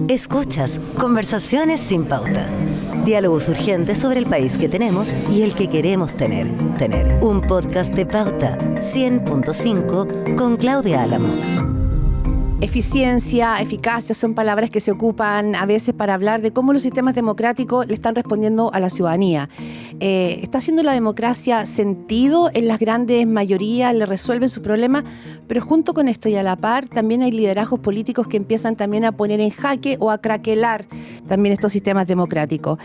Escuchas Conversaciones sin Pauta. Diálogos urgentes sobre el país que tenemos y el que queremos tener. Un podcast de Pauta 100.5 con Claudia Álamo. Eficiencia, eficacia son palabras que se ocupan a veces para hablar de cómo los sistemas democráticos le están respondiendo a la ciudadanía. ¿Está haciendo la democracia sentido en las grandes mayorías? ¿Le resuelven sus problemas? Pero junto con esto y a la par, también hay liderazgos políticos que empiezan también a poner en jaque o a craquelar también estos sistemas democráticos.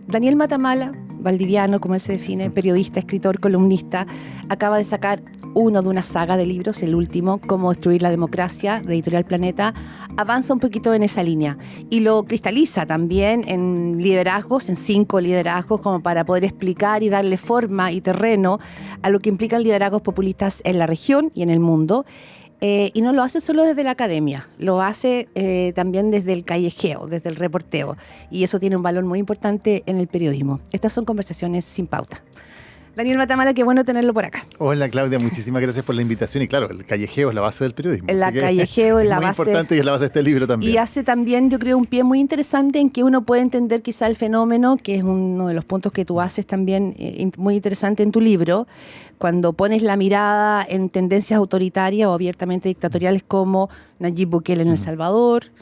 Daniel Matamala, valdiviano, como él se define, periodista, escritor, columnista, acaba de sacar uno de una saga de libros, el último, Cómo destruir la democracia, de Editorial Planeta. Avanza un poquito en esa línea y lo cristaliza también en liderazgos, en 5 liderazgos, como para poder explicar y darle forma y terreno a lo que implican liderazgos populistas en la región y en el mundo. Y no lo hace solo desde la academia, lo hace también desde el callejeo, desde el reporteo. Y eso tiene un valor muy importante en el periodismo. Estas son Conversaciones sin Pauta. Daniel Matamala, qué bueno tenerlo por acá. Hola Claudia, muchísimas gracias por la invitación. Y claro, el callejeo es la base del periodismo. El callejeo es la base. Es muy importante y es la base de este libro también. Y hace también, yo creo, un pie muy interesante en que uno puede entender quizá el fenómeno, que es uno de los puntos que tú haces también muy interesante en tu libro, cuando pones la mirada en tendencias autoritarias o abiertamente dictatoriales como Nayib Bukele en El Salvador.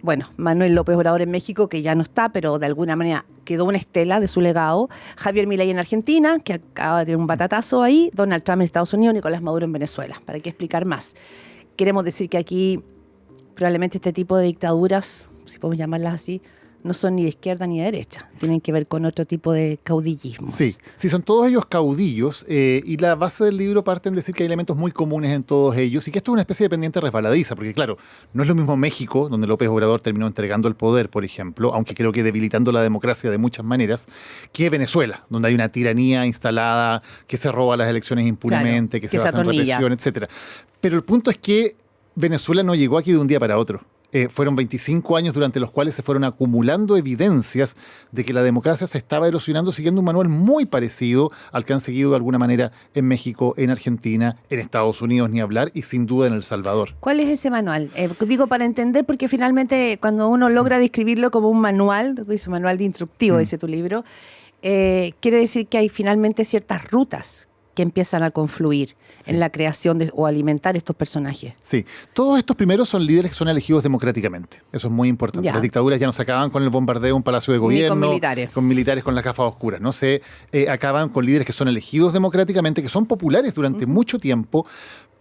Bueno, Manuel López Obrador en México, que ya no está, pero de alguna manera quedó una estela de su legado. Javier Milei en Argentina, que acaba de tener un batatazo ahí. Donald Trump en Estados Unidos, Nicolás Maduro en Venezuela. ¿Para qué explicar más? Queremos decir que aquí probablemente este tipo de dictaduras, si podemos llamarlas así, no son ni de izquierda ni de derecha. Tienen que ver con otro tipo de caudillismo. Sí, son todos ellos caudillos y la base del libro parte en decir que hay elementos muy comunes en todos ellos y que esto es una especie de pendiente resbaladiza, porque claro, no es lo mismo México, donde López Obrador terminó entregando el poder, por ejemplo, aunque creo que debilitando la democracia de muchas maneras, que Venezuela, donde hay una tiranía instalada que se roba las elecciones impunemente, claro, que se basa en represión, etc. Pero el punto es que Venezuela no llegó aquí de un día para otro. Fueron 25 años durante los cuales se fueron acumulando evidencias de que la democracia se estaba erosionando siguiendo un manual muy parecido al que han seguido de alguna manera en México, en Argentina, en Estados Unidos, ni hablar, y sin duda en El Salvador. ¿Cuál es ese manual? Digo para entender, porque finalmente cuando uno logra describirlo como un manual, tú dices manual de instructivo, dice tu libro, quiere decir que hay finalmente ciertas rutas que empiezan a confluir en la creación o alimentar estos personajes. Sí, todos estos primeros son líderes que son elegidos democráticamente. Eso es muy importante. Las dictaduras ya no se acaban con el bombardeo de un palacio de gobierno, ni con militares con las gafas oscuras. No se acaban con líderes que son elegidos democráticamente, que son populares durante mucho tiempo,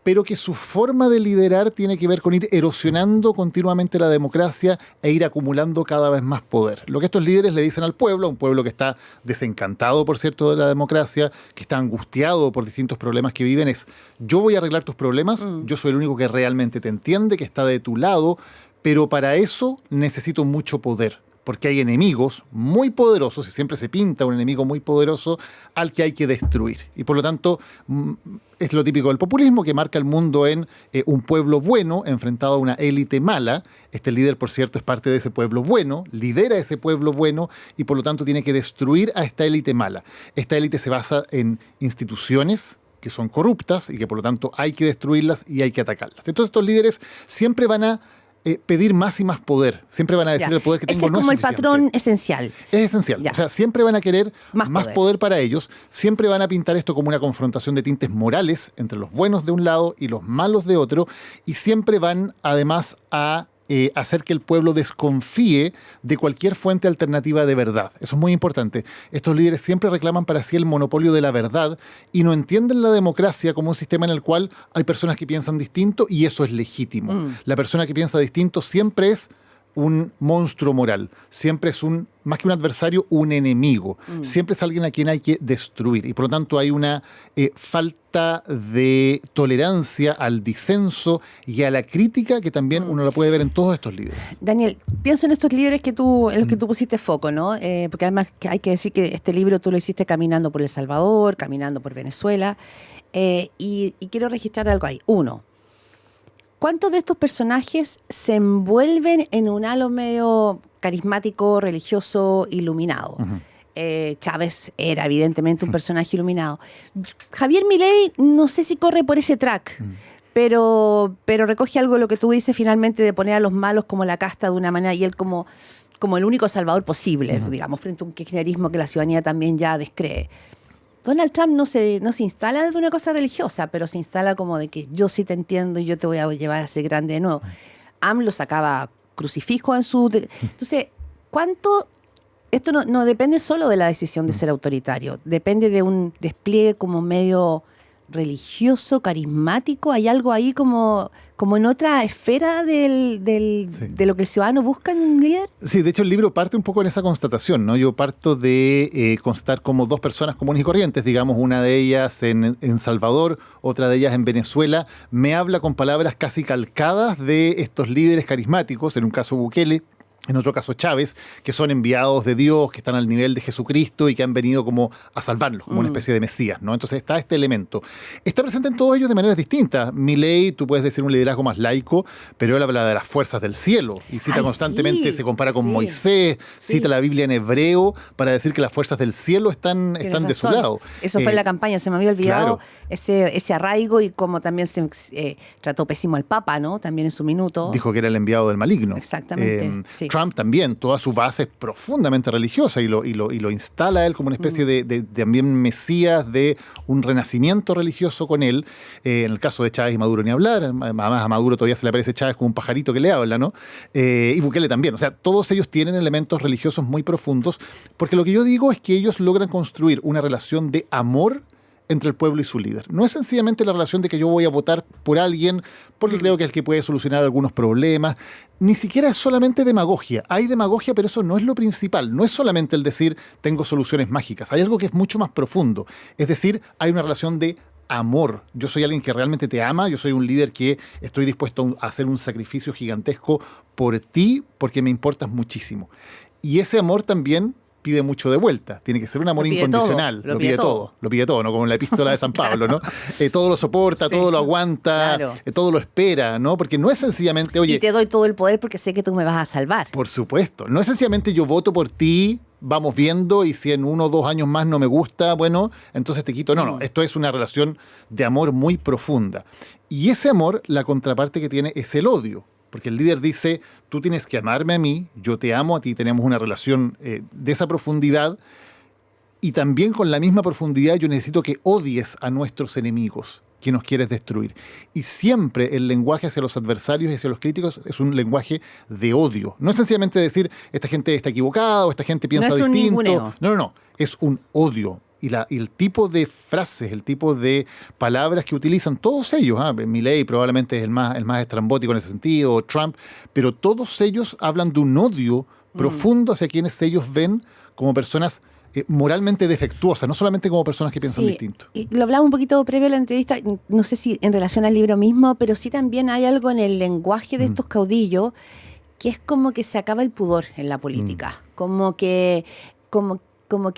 pero que su forma de liderar tiene que ver con ir erosionando continuamente la democracia e ir acumulando cada vez más poder. Lo que estos líderes le dicen al pueblo, a un pueblo que está desencantado, por cierto, de la democracia, que está angustiado por distintos problemas que viven, es: yo voy a arreglar tus problemas, yo soy el único que realmente te entiende, que está de tu lado, pero para eso necesito mucho poder. Porque hay enemigos muy poderosos, y siempre se pinta un enemigo muy poderoso al que hay que destruir. Y por lo tanto, es lo típico del populismo, que marca el mundo en un pueblo bueno enfrentado a una élite mala. Este líder, por cierto, es parte de ese pueblo bueno, lidera ese pueblo bueno y por lo tanto tiene que destruir a esta élite mala. Esta élite se basa en instituciones que son corruptas y que por lo tanto hay que destruirlas y hay que atacarlas. Entonces estos líderes siempre van a pedir más y más poder. Siempre van a decir el poder que tengo no es como suficiente. el patrón esencial. Es esencial. O sea, siempre van a querer más poder para ellos. Siempre van a pintar esto como una confrontación de tintes morales entre los buenos de un lado y los malos de otro. Y siempre van además a hacer que el pueblo desconfíe de cualquier fuente alternativa de verdad. Eso es muy importante. Estos líderes siempre reclaman para sí el monopolio de la verdad y no entienden la democracia como un sistema en el cual hay personas que piensan distinto y eso es legítimo. La persona que piensa distinto siempre es un monstruo moral, siempre es más que un adversario, un enemigo. Siempre es alguien a quien hay que destruir. Y por lo tanto hay una falta de tolerancia al disenso y a la crítica que también uno la puede ver en todos estos líderes. Daniel, pienso en estos líderes en los que tú pusiste foco, ¿no? Porque además hay que decir que este libro tú lo hiciste caminando por El Salvador, caminando por Venezuela, y quiero registrar algo ahí. Uno, ¿cuántos de estos personajes se envuelven en un halo medio carismático, religioso, iluminado? Chávez era evidentemente un personaje iluminado. Javier Milei no sé si corre por ese track, pero recoge algo de lo que tú dices finalmente, de poner a los malos como la casta de una manera, y él como el único salvador posible, digamos, frente a un kirchnerismo que la ciudadanía también ya descree. Donald Trump no se instala de una cosa religiosa, pero se instala como de que yo sí te entiendo y yo te voy a llevar a ser grande de nuevo. AMLO sacaba crucifijo en su... Entonces, ¿cuánto...? Esto no depende solo de la decisión de ser autoritario, depende de un despliegue como medio religioso, carismático. Hay algo ahí como en otra esfera de lo que el ciudadano busca en un líder. Sí, de hecho el libro parte un poco en esa constatación, ¿no? Yo parto de constatar como dos personas comunes y corrientes, digamos, una de ellas en Salvador, otra de ellas en Venezuela, me habla con palabras casi calcadas de estos líderes carismáticos, en un caso Bukele, en otro caso Chávez, que son enviados de Dios, que están al nivel de Jesucristo y que han venido como a salvarlos, como una especie de Mesías, ¿no? Entonces está este elemento. Está presente en todos ellos de maneras distintas. Milei, tú puedes decir un liderazgo más laico, pero él habla de las fuerzas del cielo y cita constantemente, se compara con Moisés, cita la Biblia en hebreo para decir que las fuerzas del cielo están de su lado. Eso fue en la campaña, se me había olvidado ese arraigo y como también se trató pésimo al Papa, ¿no? También en su minuto. Dijo que era el enviado del maligno. Exactamente, sí. Trump también, toda su base es profundamente religiosa y lo instala a él como una especie de también mesías, de un renacimiento religioso con él. En el caso de Chávez y Maduro ni hablar, además a Maduro todavía se le aparece Chávez como un pajarito que le habla, ¿no? Y Bukele también, o sea, todos ellos tienen elementos religiosos muy profundos, porque lo que yo digo es que ellos logran construir una relación de amor entre el pueblo y su líder. No es sencillamente la relación de que yo voy a votar por alguien porque creo que es el que puede solucionar algunos problemas. Ni siquiera es solamente demagogia. Hay demagogia, pero eso no es lo principal. No es solamente el decir tengo soluciones mágicas. Hay algo que es mucho más profundo. Es decir, hay una relación de amor. Yo soy alguien que realmente te ama. Yo soy un líder que estoy dispuesto a hacer un sacrificio gigantesco por ti porque me importas muchísimo. Y ese amor también pide mucho de vuelta. Tiene que ser un amor incondicional. Lo pide todo. Lo pide todo, ¿no? Como en la epístola de San Pablo, ¿no? Todo lo soporta, todo lo aguanta, todo lo espera, ¿no? Porque no es sencillamente, oye... Y te doy todo el poder porque sé que tú me vas a salvar. Por supuesto. No es sencillamente yo voto por ti, vamos viendo, y si en 1 o 2 años más no me gusta, bueno, entonces te quito. No, esto es una relación de amor muy profunda. Y ese amor, la contraparte que tiene es el odio. Porque el líder dice, tú tienes que amarme a mí, yo te amo a ti, tenemos una relación de esa profundidad, y también con la misma profundidad yo necesito que odies a nuestros enemigos, que nos quieres destruir. Y siempre el lenguaje hacia los adversarios y hacia los críticos es un lenguaje de odio. No es sencillamente decir, esta gente está equivocada o esta gente piensa distinto. No es un ninguneo. No. Es un odio. Y el tipo de frases, el tipo de palabras que utilizan, todos ellos, Milei probablemente es el más estrambótico en ese sentido, Trump, pero todos ellos hablan de un odio profundo hacia quienes ellos ven como personas moralmente defectuosas, no solamente como personas que piensan distinto. Y lo hablaba un poquito previo a la entrevista, no sé si en relación al libro mismo, pero sí también hay algo en el lenguaje de estos caudillos que es como que se acaba el pudor en la política, como que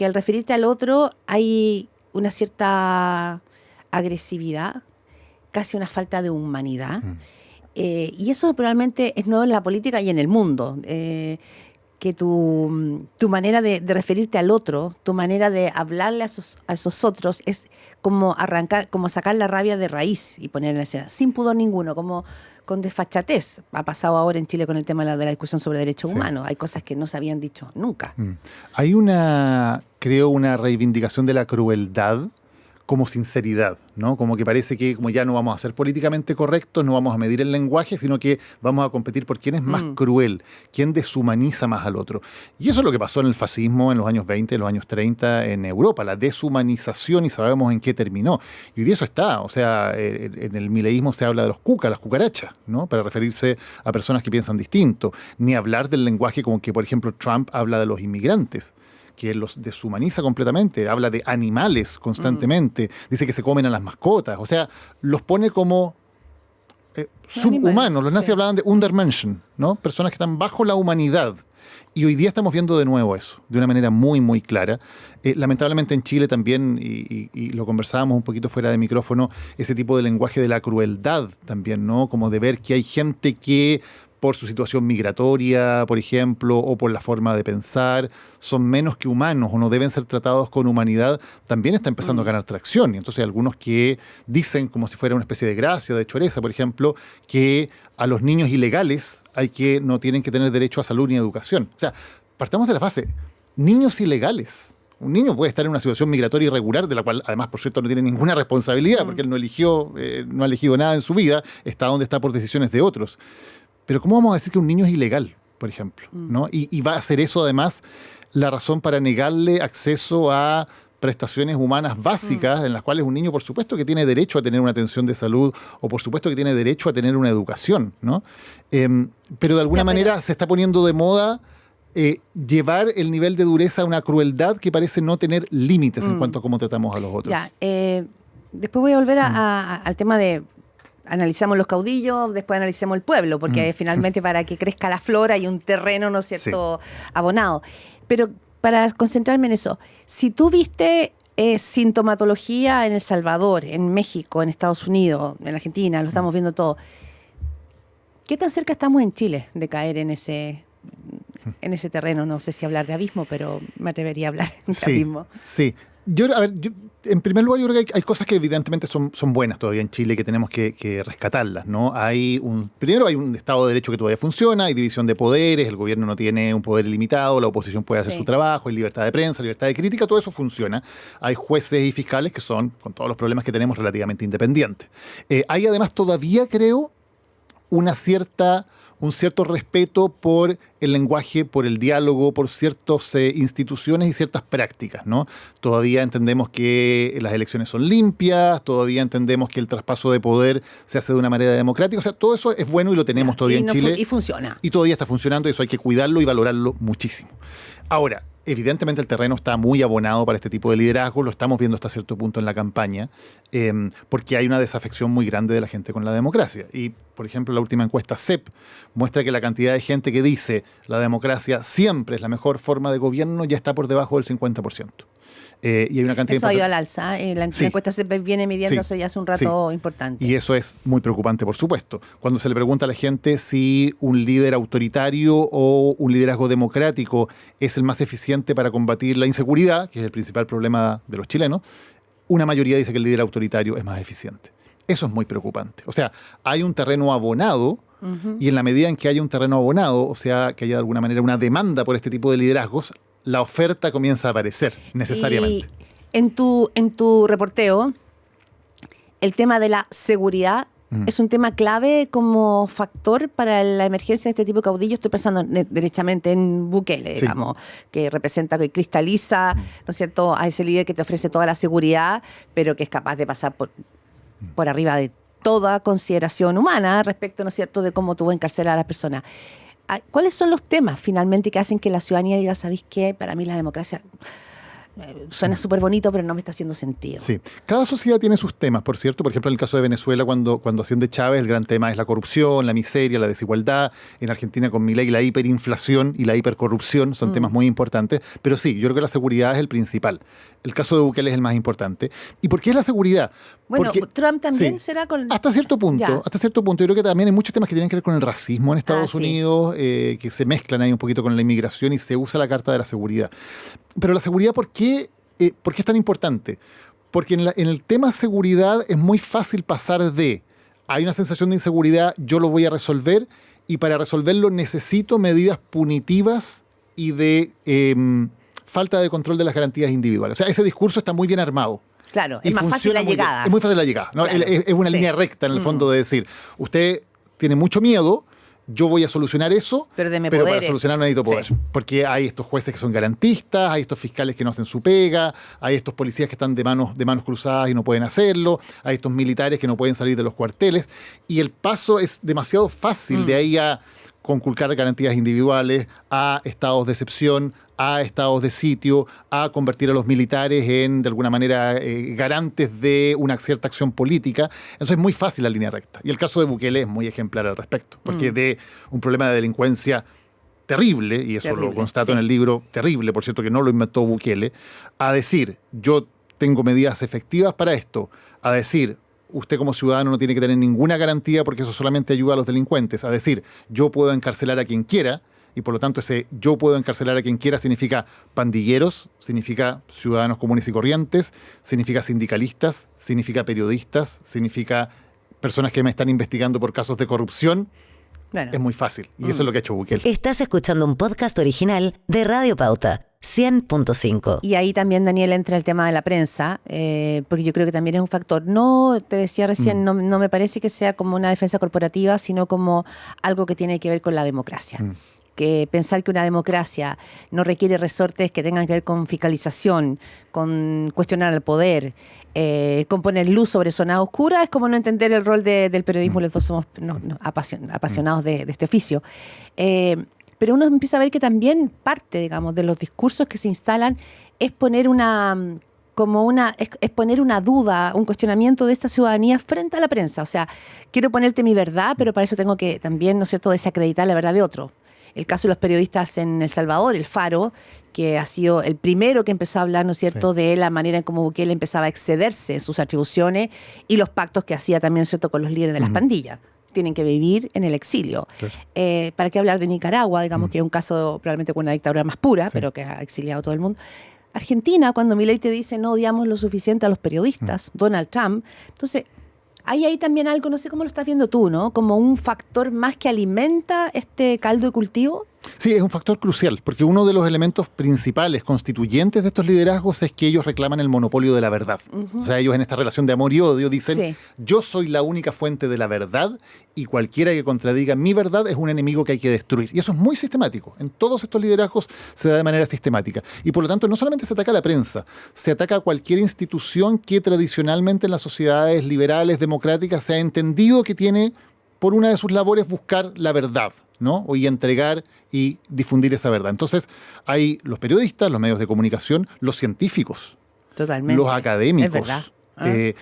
al referirte al otro hay una cierta agresividad, casi una falta de humanidad. Y eso probablemente es nuevo en la política y en el mundo. Que tu manera de referirte al otro, tu manera de hablarle a esos otros es como sacar la rabia de raíz y poner en escena, sin pudor ninguno, como con desfachatez. Ha pasado ahora en Chile con el tema de la discusión sobre derechos humanos. Hay cosas que no se habían dicho nunca. Hay creo, una reivindicación de la crueldad como sinceridad, ¿no? Como que parece que como ya no vamos a ser políticamente correctos, no vamos a medir el lenguaje, sino que vamos a competir por quién es más cruel, quién deshumaniza más al otro. Y eso es lo que pasó en el fascismo en los años 20, en los años 30 en Europa, la deshumanización, y sabemos en qué terminó. Y hoy día eso está, o sea, en el mileísmo se habla de los cucas, las cucarachas, ¿no? Para referirse a personas que piensan distinto. Ni hablar del lenguaje como que, por ejemplo, Trump habla de los inmigrantes, que los deshumaniza completamente, habla de animales constantemente, dice que se comen a las mascotas, o sea, los pone como subhumanos. Los nazis hablaban de Untermenschen, ¿no? Personas que están bajo la humanidad. Y hoy día estamos viendo de nuevo eso, de una manera muy, muy clara. Lamentablemente en Chile también, y lo conversábamos un poquito fuera de micrófono, ese tipo de lenguaje de la crueldad también, ¿no? Como de ver que hay gente que por su situación migratoria, por ejemplo, o por la forma de pensar, son menos que humanos o no deben ser tratados con humanidad, también está empezando a ganar tracción. Y entonces hay algunos que dicen, como si fuera una especie de gracia, de choreza, por ejemplo, que a los niños ilegales no tienen que tener derecho a salud ni a educación. O sea, partamos de la base, niños ilegales. Un niño puede estar en una situación migratoria irregular, de la cual además, por cierto, no tiene ninguna responsabilidad, porque él no ha elegido nada en su vida, está donde está por decisiones de otros. Pero ¿cómo vamos a decir que un niño es ilegal, por ejemplo? ¿No? Y va a ser eso, además, la razón para negarle acceso a prestaciones humanas básicas en las cuales un niño, por supuesto, que tiene derecho a tener una atención de salud o por supuesto que tiene derecho a tener una educación, ¿no? Pero de alguna manera se está poniendo de moda llevar el nivel de dureza a una crueldad que parece no tener límites en cuanto a cómo tratamos a los otros. Ya, después voy a volver al tema de analizamos los caudillos, después analicemos el pueblo, porque finalmente para que crezca la flora hay un terreno, ¿no es cierto?, abonado. Pero para concentrarme en eso, si tú viste sintomatología en El Salvador, en México, en Estados Unidos, en Argentina, lo estamos viendo todo, ¿qué tan cerca estamos en Chile de caer en ese terreno? No sé si hablar de abismo, pero me atrevería a hablar de abismo. Sí. En primer lugar, yo creo que hay cosas que evidentemente son buenas todavía en Chile, que tenemos que rescatarlas, ¿no? Primero hay un Estado de Derecho que todavía funciona, hay división de poderes, el gobierno no tiene un poder ilimitado, la oposición puede hacer su trabajo, hay libertad de prensa, libertad de crítica, todo eso funciona. Hay jueces y fiscales que son, con todos los problemas que tenemos, relativamente independientes. Hay además todavía, creo, un cierto respeto por el lenguaje, por el diálogo, por ciertas instituciones y ciertas prácticas, ¿no? Todavía entendemos que las elecciones son limpias, todavía entendemos que el traspaso de poder se hace de una manera democrática. O sea, todo eso es bueno y lo tenemos todavía en Chile. Y funciona. Y todavía está funcionando y eso hay que cuidarlo y valorarlo muchísimo. Ahora, evidentemente el terreno está muy abonado para este tipo de liderazgo, lo estamos viendo hasta cierto punto en la campaña, porque hay una desafección muy grande de la gente con la democracia. Y, por ejemplo, la última encuesta CEP muestra que la cantidad de gente que dice la democracia siempre es la mejor forma de gobierno ya está por debajo del 50%. Y hay una cantidad eso ha ido al alza. La encuesta se viene midiéndose ya hace un rato importante. Y eso es muy preocupante, por supuesto. Cuando se le pregunta a la gente si un líder autoritario o un liderazgo democrático es el más eficiente para combatir la inseguridad, que es el principal problema de los chilenos, una mayoría dice que el líder autoritario es más eficiente. Eso es muy preocupante. O sea, hay un terreno abonado y en la medida en que haya un terreno abonado, o sea, que haya de alguna manera una demanda por este tipo de liderazgos, la oferta comienza a aparecer necesariamente. Y en tu reporteo, el tema de la seguridad es un tema clave como factor para la emergencia de este tipo de caudillos. Estoy pensando derechamente en Bukele, digamos, que representa, que cristaliza, ¿no es cierto?, a ese líder que te ofrece toda la seguridad, pero que es capaz de pasar por arriba de toda consideración humana respecto, ¿no es cierto?, de cómo tú encarcelar a las personas. ¿Cuáles son los temas finalmente que hacen que la ciudadanía diga, ¿sabéis qué? Para mí la democracia suena súper bonito, pero no me está haciendo sentido. Sí. Cada sociedad tiene sus temas, por cierto. Por ejemplo, en el caso de Venezuela, cuando asciende Chávez, el gran tema es la corrupción, la miseria, la desigualdad. En Argentina, con Milei, la hiperinflación y la hipercorrupción son temas muy importantes. Pero sí, yo creo que la seguridad es el principal. El caso de Bukele es el más importante. ¿Y por qué es la seguridad? Bueno, porque, Trump también será con... Hasta cierto punto. Yo creo que también hay muchos temas que tienen que ver con el racismo en Estados Unidos, que se mezclan ahí un poquito con la inmigración y se usa la carta de la seguridad. Pero la seguridad, ¿por qué es tan importante? Porque en el tema seguridad es muy fácil pasar de hay una sensación de inseguridad, yo lo voy a resolver, y para resolverlo necesito medidas punitivas y de falta de control de las garantías individuales. O sea, ese discurso está muy bien armado. Claro, es más fácil la llegada. Es muy fácil la llegada, ¿no? Claro. Es una línea recta en el fondo de decir, usted tiene mucho miedo, yo voy a solucionar eso, pero para solucionar no necesito poder. Porque hay estos jueces que son garantistas, hay estos fiscales que no hacen su pega, hay estos policías que están de manos cruzadas y no pueden hacerlo, hay estos militares que no pueden salir de los cuarteles, y el paso es demasiado fácil de ahí a conculcar garantías individuales, a estados de excepción, a estados de sitio, a convertir a los militares en, de alguna manera, garantes de una cierta acción política. Entonces es muy fácil la línea recta. Y el caso de Bukele es muy ejemplar al respecto, porque de un problema de delincuencia terrible, y eso lo constato en el libro, terrible, por cierto, que no lo inventó Bukele, a decir, yo tengo medidas efectivas para esto, a decir, usted como ciudadano no tiene que tener ninguna garantía porque eso solamente ayuda a los delincuentes. A decir, yo puedo encarcelar a quien quiera, y por lo tanto ese yo puedo encarcelar a quien quiera significa pandilleros, significa ciudadanos comunes y corrientes, significa sindicalistas, significa periodistas, significa personas que me están investigando por casos de corrupción. Bueno. Es muy fácil, y eso es lo que ha hecho Bukele. Estás escuchando un podcast original de Radio Pauta 100.5. Y ahí también, Daniel, entra el tema de la prensa, porque yo creo que también es un factor. No, te decía recién, no me parece que sea como una defensa corporativa, sino como algo que tiene que ver con la democracia. Que pensar que una democracia no requiere resortes que tengan que ver con fiscalización, con cuestionar al poder, con poner luz sobre zona oscura, es como no entender el rol del periodismo. Los dos somos apasionados de este oficio. Pero uno empieza a ver que también parte, digamos, de los discursos que se instalan es poner es poner una duda, un cuestionamiento de esta ciudadanía frente a la prensa. O sea, quiero ponerte mi verdad, pero para eso tengo que también, ¿no es cierto?, desacreditar la verdad de otro. El caso de los periodistas en El Salvador, El Faro, que ha sido el primero que empezó a hablar, ¿no es cierto?, de la manera en cómo Bukele empezaba a excederse en sus atribuciones y los pactos que hacía también, ¿no es cierto?, con los líderes de las pandillas. Tienen que vivir en el exilio. Claro. ¿Para qué hablar de Nicaragua? Digamos que es un caso probablemente con una dictadura más pura, pero que ha exiliado a todo el mundo. Argentina, cuando Milei te dice no odiamos lo suficiente a los periodistas, Donald Trump. Entonces, hay ahí también algo, no sé cómo lo estás viendo tú, ¿no? Como un factor más que alimenta este caldo de cultivo. Sí, es un factor crucial, porque uno de los elementos principales, constituyentes de estos liderazgos es que ellos reclaman el monopolio de la verdad. O sea, ellos en esta relación de amor y odio dicen, yo soy la única fuente de la verdad y cualquiera que contradiga mi verdad es un enemigo que hay que destruir. Y eso es muy sistemático. En todos estos liderazgos se da de manera sistemática. Y por lo tanto, no solamente se ataca a la prensa, se ataca a cualquier institución que tradicionalmente en las sociedades liberales, democráticas, se ha entendido que tiene por una de sus labores buscar la verdad, ¿no? Y entregar y difundir esa verdad. Entonces, hay los periodistas, los medios de comunicación, los científicos, totalmente, los académicos, es verdad.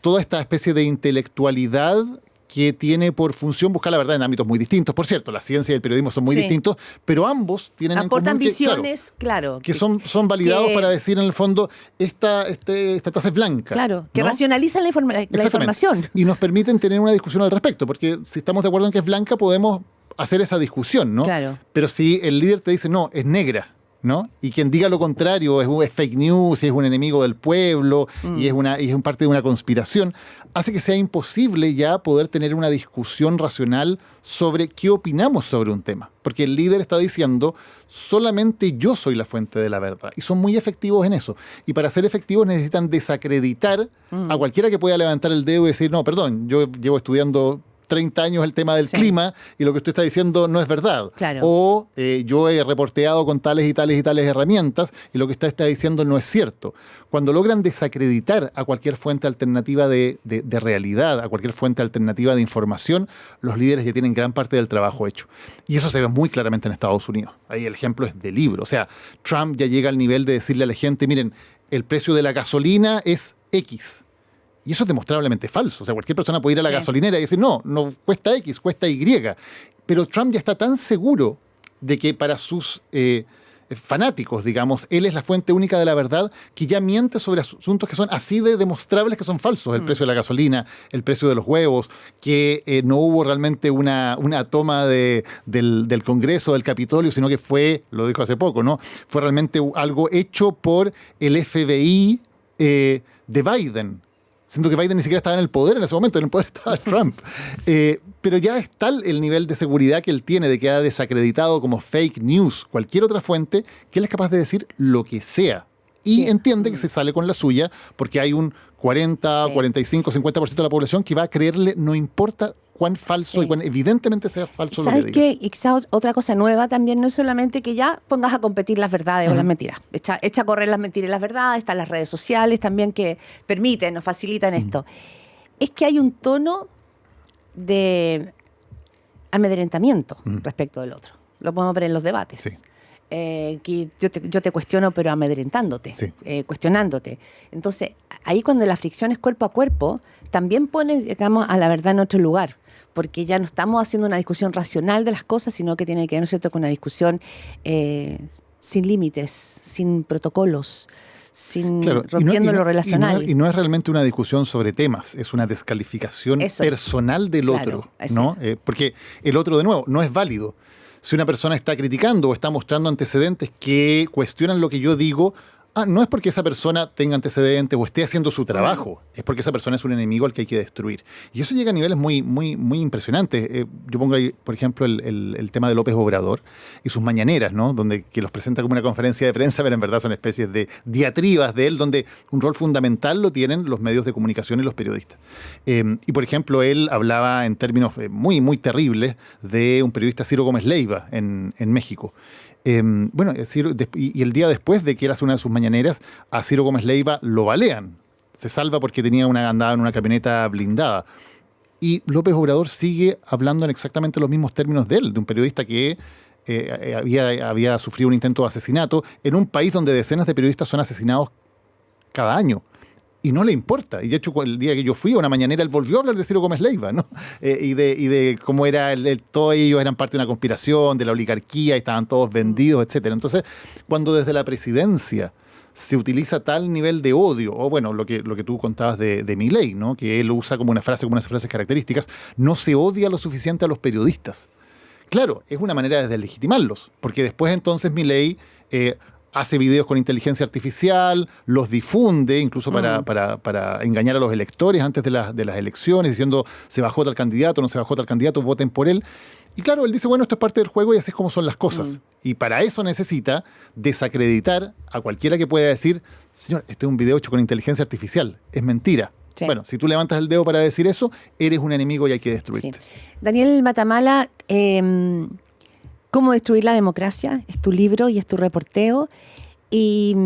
Toda esta especie de intelectualidad que tiene por función buscar la verdad en ámbitos muy distintos. Por cierto, la ciencia y el periodismo son muy distintos, pero ambos tienen en común visiones, que son validados para decir en el fondo esta taza es blanca. Claro, que racionalizan la información. Y nos permiten tener una discusión al respecto, porque si estamos de acuerdo en que es blanca, podemos hacer esa discusión, ¿no? Claro. Pero si el líder te dice, no, es negra, ¿no? Y quien diga lo contrario es fake news, es un enemigo del pueblo y es parte de una conspiración, hace que sea imposible ya poder tener una discusión racional sobre qué opinamos sobre un tema. Porque el líder está diciendo, solamente yo soy la fuente de la verdad. Y son muy efectivos en eso. Y para ser efectivos necesitan desacreditar a cualquiera que pueda levantar el dedo y decir, no, perdón, yo llevo estudiando 30 años el tema del clima y lo que usted está diciendo no es verdad. Claro. O yo he reporteado con tales y tales y tales herramientas y lo que usted está diciendo no es cierto. Cuando logran desacreditar a cualquier fuente alternativa de realidad, a cualquier fuente alternativa de información, los líderes ya tienen gran parte del trabajo hecho. Y eso se ve muy claramente en Estados Unidos. Ahí el ejemplo es de libro. O sea, Trump ya llega al nivel de decirle a la gente, miren, el precio de la gasolina es X. Y eso es demostrablemente falso. O sea, cualquier persona puede ir a la gasolinera y decir, no cuesta X, cuesta Y. Pero Trump ya está tan seguro de que para sus fanáticos, digamos, él es la fuente única de la verdad, que ya miente sobre asuntos que son así de demostrables que son falsos. El precio de la gasolina, el precio de los huevos, que no hubo realmente una toma del Congreso, del Capitolio, sino que fue, lo dijo hace poco, ¿no? Fue realmente algo hecho por el FBI de Biden. Siento que Biden ni siquiera estaba en el poder en ese momento, en el poder estaba Trump. Pero ya es tal el nivel de seguridad que él tiene, de que ha desacreditado como fake news cualquier otra fuente, que él es capaz de decir lo que sea. Y entiende que se sale con la suya, porque hay un 40, 45, 50% de la población que va a creerle, no importa cuán falso y cuán evidentemente sea falso lo que diga. ¿Sabes qué? Y quizá otra cosa nueva también no es solamente que ya pongas a competir las verdades o las mentiras. Echa a correr las mentiras y las verdades. Están las redes sociales también que permiten, nos facilitan esto. Es que hay un tono de amedrentamiento respecto del otro. Lo podemos ver en los debates. Sí. Que yo te cuestiono, pero amedrentándote, cuestionándote. Entonces, ahí cuando la fricción es cuerpo a cuerpo, también pones, digamos, a la verdad en otro lugar. Porque ya no estamos haciendo una discusión racional de las cosas, sino que tiene que ver, ¿no es cierto?, con una discusión sin límites, sin protocolos, sin rompiendo lo relacional. Y no es realmente una discusión sobre temas, es una descalificación personal del otro, ¿no? Porque el otro, de nuevo, no es válido. Si una persona está criticando o está mostrando antecedentes que cuestionan lo que yo digo, no es porque esa persona tenga antecedentes o esté haciendo su trabajo, es porque esa persona es un enemigo al que hay que destruir. Y eso llega a niveles muy, muy, muy impresionantes. Yo pongo ahí, por ejemplo, el tema de López Obrador y sus mañaneras, ¿no? Que los presenta como una conferencia de prensa, pero en verdad son especies de diatribas de él, donde un rol fundamental lo tienen los medios de comunicación y los periodistas. Y, por ejemplo, él hablaba en términos muy, muy terribles de un periodista, Ciro Gómez Leiva, en México. Bueno, es decir, y el día después de que él hace una de sus mañaneras, a Ciro Gómez Leiva lo balean. Se salva porque andaba en una camioneta blindada. Y López Obrador sigue hablando en exactamente los mismos términos de él, de un periodista que había sufrido un intento de asesinato en un país donde decenas de periodistas son asesinados cada año. Y no le importa. Y de hecho, el día que yo fui a una mañanera, él volvió a hablar de Ciro Gómez Leiva, ¿no? Y de cómo era todos ellos eran parte de una conspiración, de la oligarquía, y estaban todos vendidos, etcétera. Entonces, cuando desde la presidencia se utiliza tal nivel de odio, o bueno, lo que tú contabas de Milei, ¿no? Que él usa como unas frases características, no se odia lo suficiente a los periodistas. Claro, es una manera de deslegitimarlos, porque después entonces Milei hace videos con inteligencia artificial, los difunde, incluso para engañar a los electores antes de las elecciones, diciendo se bajó tal candidato, no se bajó tal candidato, voten por él. Y claro, él dice, bueno, esto es parte del juego y así es como son las cosas. Y para eso necesita desacreditar a cualquiera que pueda decir, señor, este es un video hecho con inteligencia artificial, es mentira. Sí. Bueno, si tú levantas el dedo para decir eso, eres un enemigo y hay que destruirte. Sí. Daniel Matamala, ¿Cómo destruir la democracia? Es tu libro y es tu reporteo. Y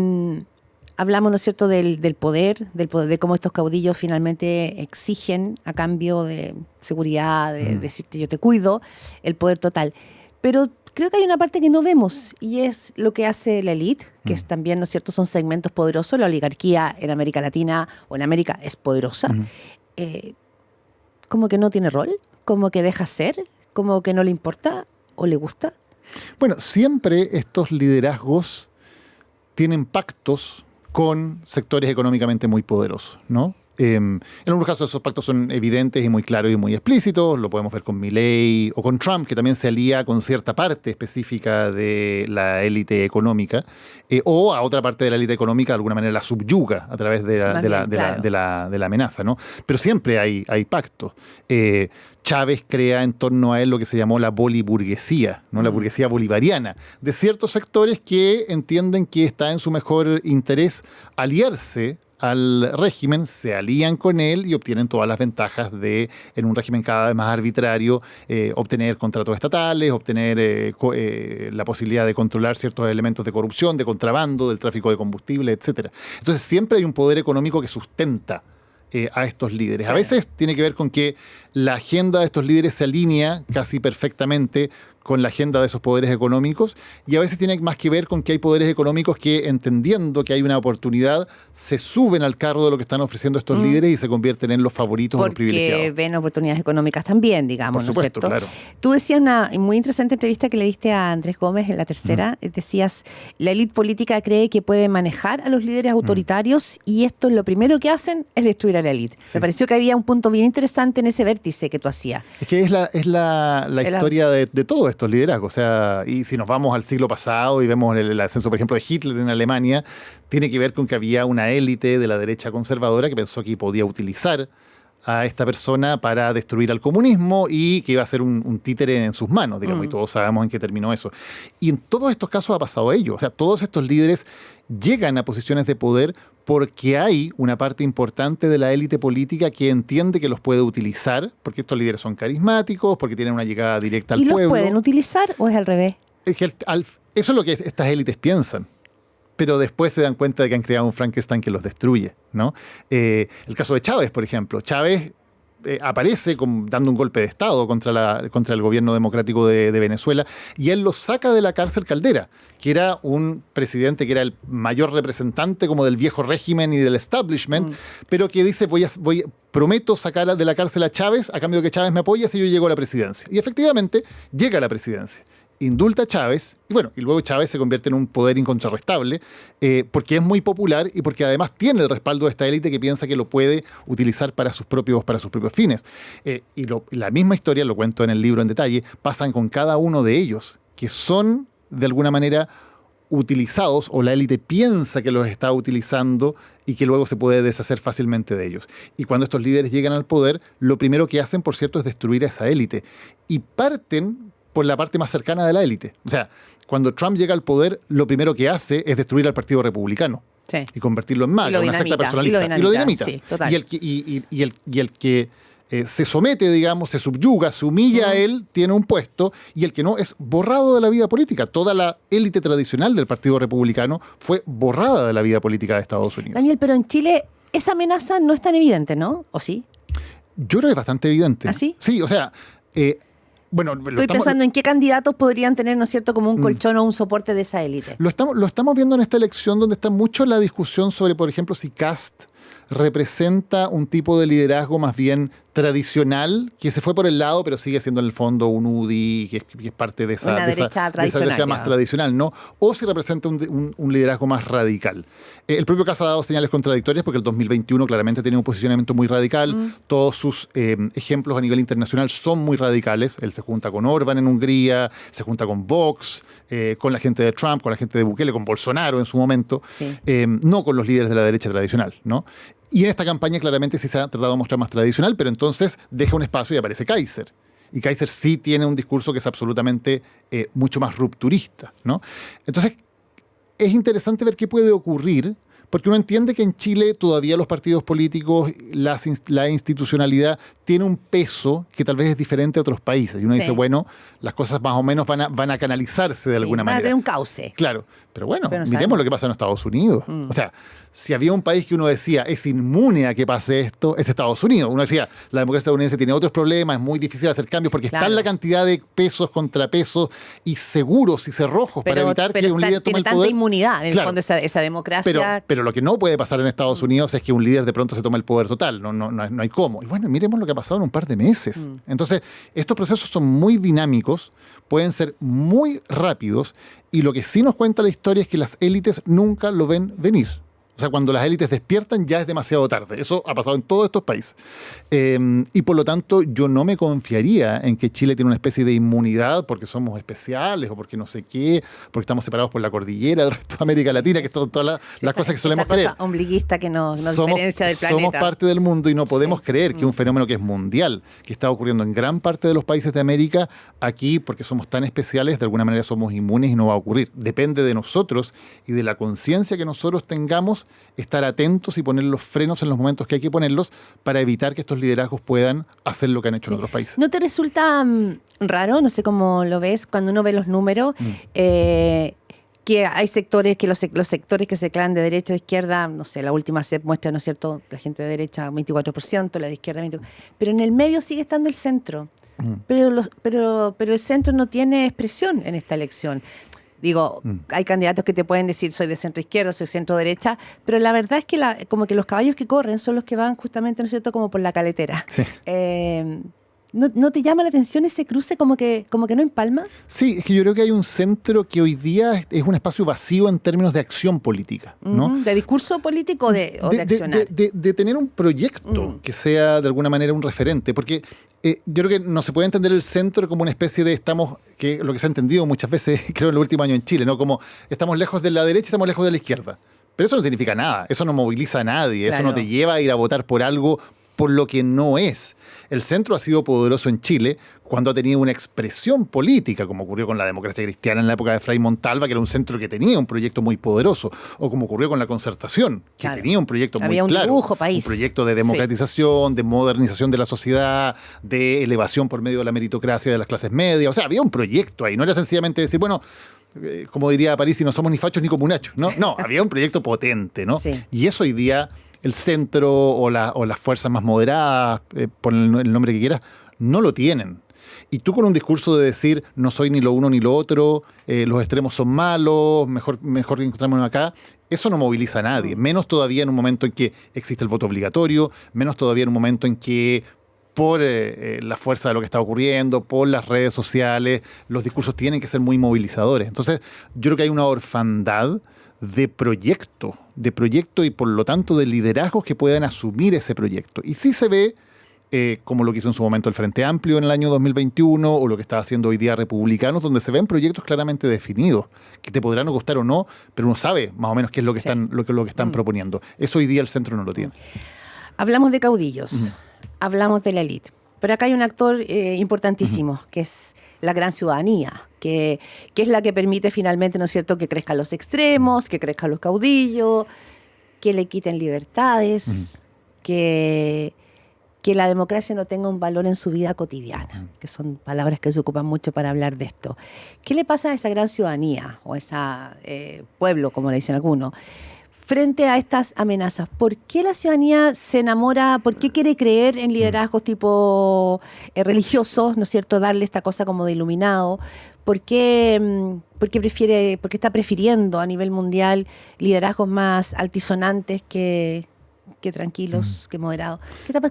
hablamos, ¿no es cierto?, del poder, de cómo estos caudillos finalmente exigen, a cambio de seguridad, de decirte yo te cuido, el poder total. Pero creo que hay una parte que no vemos y es lo que hace la élite, que es también, ¿no es cierto?, son segmentos poderosos. La oligarquía en América Latina o en América es poderosa. Como que no tiene rol, como que deja ser, como que no le importa o le gusta. Bueno, siempre estos liderazgos tienen pactos con sectores económicamente muy poderosos, ¿no? En algunos casos esos pactos son evidentes y muy claros y muy explícitos. Lo podemos ver con Milei o con Trump, que también se alía con cierta parte específica de la élite económica, o a otra parte de la élite económica de alguna manera la subyuga a través de la amenaza, ¿no? Pero siempre hay pactos. Chávez crea en torno a él lo que se llamó la boliburguesía, ¿no? La burguesía bolivariana, de ciertos sectores que entienden que está en su mejor interés aliarse al régimen, se alían con él y obtienen todas las ventajas de, en un régimen cada vez más arbitrario, obtener contratos estatales, obtener la posibilidad de controlar ciertos elementos de corrupción, de contrabando, del tráfico de combustible, etc. Entonces siempre hay un poder económico que sustenta a estos líderes. A veces tiene que ver con que la agenda de estos líderes se alinea casi perfectamente con la agenda de esos poderes económicos, y a veces tiene más que ver con que hay poderes económicos que, entendiendo que hay una oportunidad, se suben al carro de lo que están ofreciendo estos líderes y se convierten en los favoritos o los privilegiados. Porque ven oportunidades económicas también, digamos, por supuesto, ¿no es cierto? Claro. Tú decías una muy interesante entrevista que le diste a Andrés Gómez en La Tercera, decías, la élite política cree que puede manejar a los líderes autoritarios y esto lo primero que hacen es destruir a la élite. Sí. Me pareció que había un punto bien interesante en ese vértice que tú hacías. Es que es la historia de todo estos liderazgos. O sea, y si nos vamos al siglo pasado y vemos el ascenso, por ejemplo, de Hitler en Alemania, tiene que ver con que había una élite de la derecha conservadora que pensó que podía utilizar a esta persona para destruir al comunismo y que iba a ser un títere en sus manos, digamos, y todos sabemos en qué terminó eso. Y en todos estos casos ha pasado ello. O sea, todos estos líderes llegan a posiciones de poder porque hay una parte importante de la élite política que entiende que los puede utilizar, porque estos líderes son carismáticos, porque tienen una llegada directa al pueblo. ¿Y los pueden utilizar o es al revés? Es que eso es lo que estas élites piensan, pero después se dan cuenta de que han creado un Frankenstein que los destruye, ¿no? El caso de Chávez, por ejemplo. Chávez aparece dando un golpe de Estado contra el gobierno democrático de Venezuela, y él lo saca de la cárcel Caldera, que era un presidente que era el mayor representante como del viejo régimen y del establishment, pero que dice, prometo sacar de la cárcel a Chávez a cambio de que Chávez me apoye si yo llego a la presidencia. Y efectivamente llega a la presidencia. indulta a Chávez, y luego Chávez se convierte en un poder incontrarrestable, porque es muy popular y porque además tiene el respaldo de esta élite que piensa que lo puede utilizar para sus propios fines. La misma historia, lo cuento en el libro en detalle, pasan con cada uno de ellos, que son de alguna manera utilizados, o la élite piensa que los está utilizando y que luego se puede deshacer fácilmente de ellos. Y cuando estos líderes llegan al poder, lo primero que hacen, por cierto, es destruir a esa élite. Y parten por la parte más cercana de la élite. O sea, cuando Trump llega al poder, lo primero que hace es destruir al Partido Republicano. Sí. Y convertirlo en malo, una secta personalista. Y lo dinamita. Sí, total. Y el que se somete, digamos, se subyuga, se humilla a él, tiene un puesto, y el que no es borrado de la vida política. Toda la élite tradicional del Partido Republicano fue borrada de la vida política de Estados Unidos. Daniel, pero en Chile esa amenaza no es tan evidente, ¿no? ¿O sí? Yo creo que es bastante evidente. ¿Ah, sí? Sí, o sea... Estoy pensando en qué candidatos podrían tener, ¿no es cierto?, como un colchón o un soporte de esa élite. Lo estamos viendo en esta elección, donde está mucho la discusión sobre, por ejemplo, si Kast representa un tipo de liderazgo más bien tradicional, que se fue por el lado, pero sigue siendo en el fondo un UDI, que es parte de esa derecha más tradicional, ¿no? O si representa un liderazgo más radical. El propio Kast ha dado señales contradictorias, porque el 2021 claramente tiene un posicionamiento muy radical. Todos sus ejemplos a nivel internacional son muy radicales. Él se junta con Orbán en Hungría, se junta con Vox, con la gente de Trump, con la gente de Bukele, con Bolsonaro en su momento, sí. No con los líderes de la derecha tradicional, ¿no? Y en esta campaña claramente sí se ha tratado de mostrar más tradicional, pero entonces deja un espacio y aparece Kaiser. Y Kaiser sí tiene un discurso que es absolutamente mucho más rupturista, ¿no? Entonces, es interesante ver qué puede ocurrir, porque uno entiende que en Chile todavía los partidos políticos, la institucionalidad tiene un peso que tal vez es diferente a otros países. Y uno dice, bueno, las cosas más o menos van a canalizarse de alguna manera. Van a tener un cauce. Claro, pero bueno, miremos lo que pasa en Estados Unidos. O sea, si había un país que uno decía es inmune a que pase esto, es Estados Unidos. Uno decía, la democracia estadounidense tiene otros problemas, es muy difícil hacer cambios porque está en la cantidad de pesos, contrapesos y seguros y cerrojos para evitar que un líder tome el poder. Tiene tanta inmunidad, en el fondo, esa democracia. Pero lo que no puede pasar en Estados Unidos es que un líder de pronto se tome el poder total. No hay cómo. Y bueno, miremos lo que ha pasado en un par de meses. Entonces, estos procesos son muy dinámicos, pueden ser muy rápidos, y lo que sí nos cuenta la historia es que las élites nunca lo ven venir. O sea, cuando las élites despiertan ya es demasiado tarde. Eso ha pasado en todos estos países. Y por lo tanto, yo no me confiaría en que Chile tiene una especie de inmunidad porque somos especiales o porque no sé qué, porque estamos separados por la cordillera del resto de América Latina, que son todas las cosas que solemos creer. Esta cosa ombliguista que nos diferencia del planeta. Somos parte del mundo y no podemos creer que un fenómeno que es mundial, que está ocurriendo en gran parte de los países de América, aquí, porque somos tan especiales, de alguna manera somos inmunes y no va a ocurrir. Depende de nosotros y de la conciencia que nosotros tengamos, estar atentos y poner los frenos en los momentos que hay que ponerlos para evitar que estos liderazgos puedan hacer lo que han hecho en otros países. ¿No te resulta raro, no sé cómo lo ves, cuando uno ve los números, que hay sectores, que los sectores que se declaran de derecha, de izquierda, no sé, la última CEP muestra, ¿no es cierto?, la gente de derecha 24%, la de izquierda 24%, pero en el medio sigue estando el centro. Pero el centro no tiene expresión en esta elección. Digo, hay candidatos que te pueden decir soy de centro izquierda, soy centro derecha, pero la verdad es que como que los caballos que corren son los que van justamente, ¿no es cierto?, como por la caletera. Sí. ¿No te llama la atención ese cruce como que no empalma? Sí, es que yo creo que hay un centro que hoy día es un espacio vacío en términos de acción política, ¿no? ¿De discurso político o de accionar? De tener un proyecto que sea de alguna manera un referente, porque yo creo que no se puede entender el centro como una especie de que lo que se ha entendido muchas veces, creo en el último año en Chile, ¿no? Como estamos lejos de la derecha, estamos lejos de la izquierda. Pero eso no significa nada, eso no moviliza a nadie, claro. Eso no te lleva a ir a votar por algo por lo que no es. El centro ha sido poderoso en Chile cuando ha tenido una expresión política, como ocurrió con la democracia cristiana en la época de Fray Montalva, que era un centro que tenía un proyecto muy poderoso, o como ocurrió con la Concertación, que tenía un proyecto muy claro. Había un dibujo país. Un proyecto de democratización, de modernización de la sociedad, de elevación por medio de la meritocracia de las clases medias. O sea, había un proyecto ahí. No era sencillamente decir, bueno, como diría París, si no somos ni fachos ni comunachos. No, había un proyecto potente, ¿no? Sí. Y eso hoy día el centro o las fuerzas más moderadas, pon el nombre que quieras, no lo tienen. Y tú con un discurso de decir no soy ni lo uno ni lo otro, los extremos son malos, mejor que encontrémonos acá, eso no moviliza a nadie. Menos todavía en un momento en que existe el voto obligatorio, menos todavía en un momento en que por la fuerza de lo que está ocurriendo, por las redes sociales, los discursos tienen que ser muy movilizadores. Entonces, yo creo que hay una orfandad de proyecto y por lo tanto de liderazgos que puedan asumir ese proyecto. Y sí se ve, como lo que hizo en su momento el Frente Amplio en el año 2021 o lo que está haciendo hoy día Republicanos, donde se ven proyectos claramente definidos, que te podrán gustar o no, pero uno sabe más o menos qué es lo que están, lo que están proponiendo. Eso hoy día el centro no lo tiene. Hablamos de caudillos, hablamos de la élite, pero acá hay un actor importantísimo, que es la gran ciudadanía, que es la que permite finalmente, ¿no es cierto?, que crezcan los extremos, que crezcan los caudillos, que le quiten libertades, que la democracia no tenga un valor en su vida cotidiana, que son palabras que se ocupan mucho para hablar de esto. ¿Qué le pasa a esa gran ciudadanía, o a ese pueblo, como le dicen algunos, frente a estas amenazas? ¿Por qué la ciudadanía se enamora? ¿Por qué quiere creer en liderazgos tipo religiosos, ¿no es cierto?, darle esta cosa como de iluminado? ¿Por qué está prefiriendo a nivel mundial liderazgos más altisonantes que tranquilos, que moderados?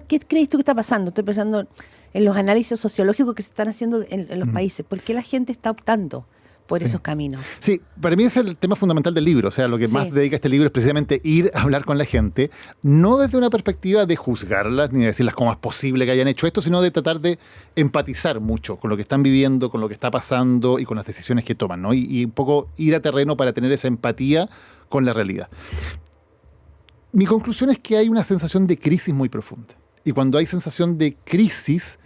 ¿Qué crees tú que está pasando? Estoy pensando en los análisis sociológicos que se están haciendo en los países. ¿Por qué la gente está optando por esos caminos? Sí, para mí es el tema fundamental del libro. O sea, lo que más dedica este libro es precisamente ir a hablar con la gente, no desde una perspectiva de juzgarlas ni de decirlas cómo es posible que hayan hecho esto, sino de tratar de empatizar mucho con lo que están viviendo, con lo que está pasando y con las decisiones que toman, ¿no? Y un poco ir a terreno para tener esa empatía con la realidad. Mi conclusión es que hay una sensación de crisis muy profunda. Y cuando hay sensación de crisis,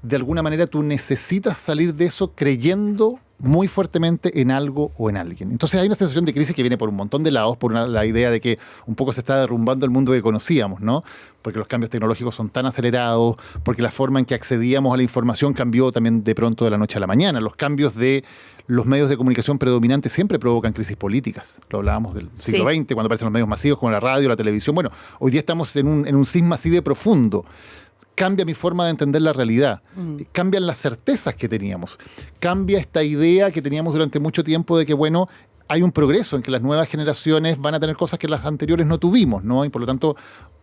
de alguna manera tú necesitas salir de eso creyendo muy fuertemente en algo o en alguien. Entonces hay una sensación de crisis que viene por un montón de lados, por la idea de que un poco se está derrumbando el mundo que conocíamos, ¿no? Porque los cambios tecnológicos son tan acelerados, porque la forma en que accedíamos a la información cambió también de pronto de la noche a la mañana. Los cambios de los medios de comunicación predominantes siempre provocan crisis políticas. Lo hablábamos del siglo XX, cuando aparecen los medios masivos como la radio, la televisión. Bueno, hoy día estamos en un cisma así de profundo. Cambia mi forma de entender la realidad, cambian las certezas que teníamos, cambia esta idea que teníamos durante mucho tiempo de que, bueno, hay un progreso en que las nuevas generaciones van a tener cosas que las anteriores no tuvimos, ¿no? Y por lo tanto,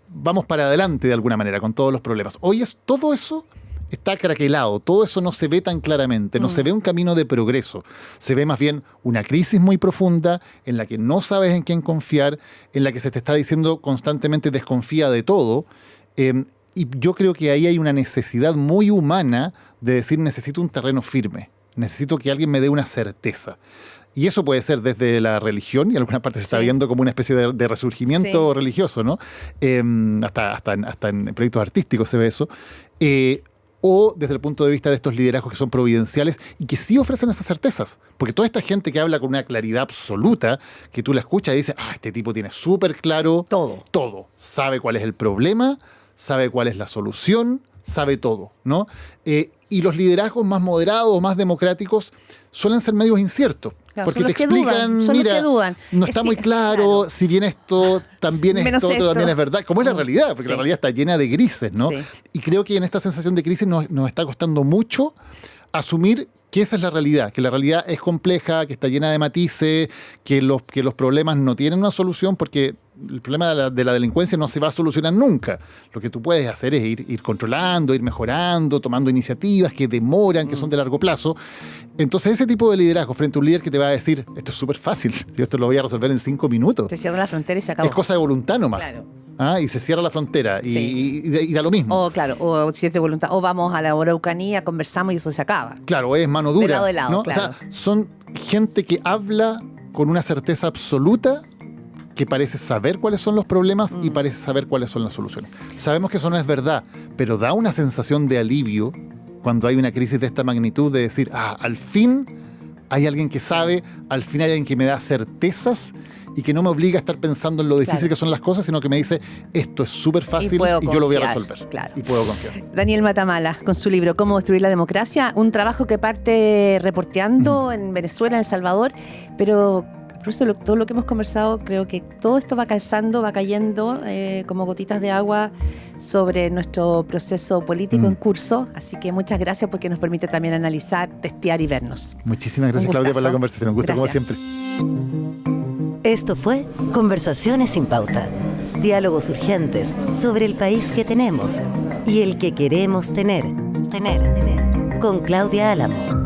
vamos para adelante de alguna manera con todos los problemas. Hoy todo eso está craquelado, todo eso no se ve tan claramente, no se ve un camino de progreso, se ve más bien una crisis muy profunda en la que no sabes en quién confiar, en la que se te está diciendo constantemente desconfía de todo, y yo creo que ahí hay una necesidad muy humana de decir necesito un terreno firme, necesito que alguien me dé una certeza. Y eso puede ser desde la religión, y en algunas partes se está viendo como una especie de resurgimiento religioso, ¿no? Hasta en proyectos artísticos se ve eso. O desde el punto de vista de estos liderazgos que son providenciales y que sí ofrecen esas certezas. Porque toda esta gente que habla con una claridad absoluta, que tú la escuchas y dices, este tipo tiene súper claro todo. Sabe cuál es el problema, sabe cuál es la solución, sabe todo, ¿no? Y los liderazgos más moderados o más democráticos suelen ser medios inciertos. Claro, porque te explican, mira, no está muy claro, si bien esto, también esto otro también es verdad. ¿Cómo es la realidad? Porque la realidad está llena de grises, ¿no? Sí. Y creo que en esta sensación de crisis nos está costando mucho asumir que esa es la realidad, que la realidad es compleja, que está llena de matices, que los problemas no tienen una solución, porque el problema de la delincuencia no se va a solucionar nunca. Lo que tú puedes hacer es ir controlando, ir mejorando, tomando iniciativas que demoran, que son de largo plazo. Entonces ese tipo de liderazgo frente a un líder que te va a decir, esto es súper fácil, yo esto lo voy a resolver en 5 minutos. Te cierra la frontera y se acabó. Es cosa de voluntad nomás. Claro. Y se cierra la frontera y da lo mismo. O si es de voluntad, o vamos a la Araucanía, conversamos y eso se acaba. Claro, es mano dura. De lado, ¿no? claro. O sea, son gente que habla con una certeza absoluta, que parece saber cuáles son los problemas y parece saber cuáles son las soluciones. Sabemos que eso no es verdad, pero da una sensación de alivio cuando hay una crisis de esta magnitud, de decir, al fin hay alguien que sabe, al fin hay alguien que me da certezas y que no me obliga a estar pensando en lo difícil que son las cosas, sino que me dice, esto es súper fácil y yo lo voy a resolver. Claro. Y puedo confiar. Daniel Matamala, con su libro Cómo destruir la democracia, un trabajo que parte reporteando en Venezuela, en El Salvador, pero por eso todo lo que hemos conversado, creo que todo esto va calzando, va cayendo como gotitas de agua sobre nuestro proceso político en curso. Así que muchas gracias porque nos permite también analizar, testear y vernos. Muchísimas gracias, Claudia, por la conversación. Un gusto como siempre. Esto fue Conversaciones sin Pauta. Diálogos urgentes sobre el país que tenemos y el que queremos tener. Con Claudia Álamo.